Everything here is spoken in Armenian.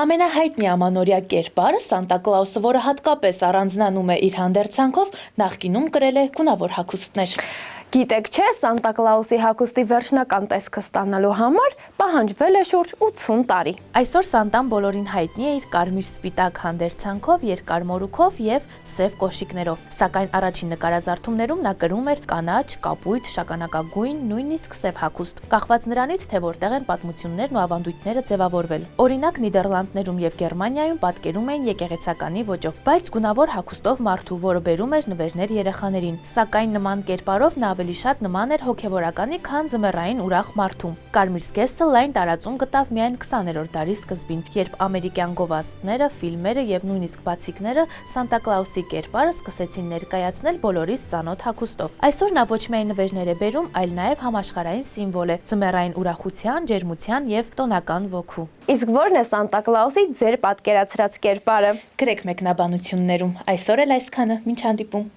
Ամենահայտնի ամանորյա կերպարը Սանտա Կլաուսը, որը հատկապես առանձնանում է իր հանդերձանքով, նախկինում կրել է գունավոր հագուստներ։ Գիտեք չէ, Սանտա Կլաուսի հագուստի վերջնական տեսքը ստանալու համար պահանջվել է շուրջ 80 տարի։ Այսօր Սանտան բոլորին հայտնի է իր կարմիր-սպիտակ հանդերձանքով, երկար մորուքով եւ սև կոշիկներով, սակայն առաջին նկարազարդումներում նա կրում էր կանաչ, կապույտ, շագանակագույն, նույնիսկ սև հագուստ, կախված նրանից, թե որտեղ են պատմություններն ու ավանդույթները ձևավորվել։ Օրինակ Նիդերլանդներում եւ Գերմանիայում պատկերում էին եկեղեցականի ոճով, բայց գունավոր հագուստով մարդու, որը բերում էր նվերներ երեխաներին, սակայն նման կերպարով նա ավելի շատ նման էր հոգևորականի, քան ձմեռային ուրախ մարդու։ Կարմիր զգեստը լայն տարածում գտավ միայն 20-րդ դարի սկզբին, երբ ամերիկյան գովազդները, ֆիլմերը եւ նույնիսկ բացիկները Սանտա Կլաուսի կերպարը սկսեցին ներկայացնել բոլորիս ծանոթ հագուստով։ Այսօր նա ոչ միայն նվերներ է բերում, այլ նաեւ համաշխարհային սիմվոլ է ձմեռային ուրախության, ջերմության եւ տոնական ոգու։ Իսկ ո՞րն է Սանտա Կլաուսի ձեր պատկերացրած կերպարը։ Գրեք մեկնաբանություններում։ Այսօր էլ այսքանը, մինչ հանդիպում։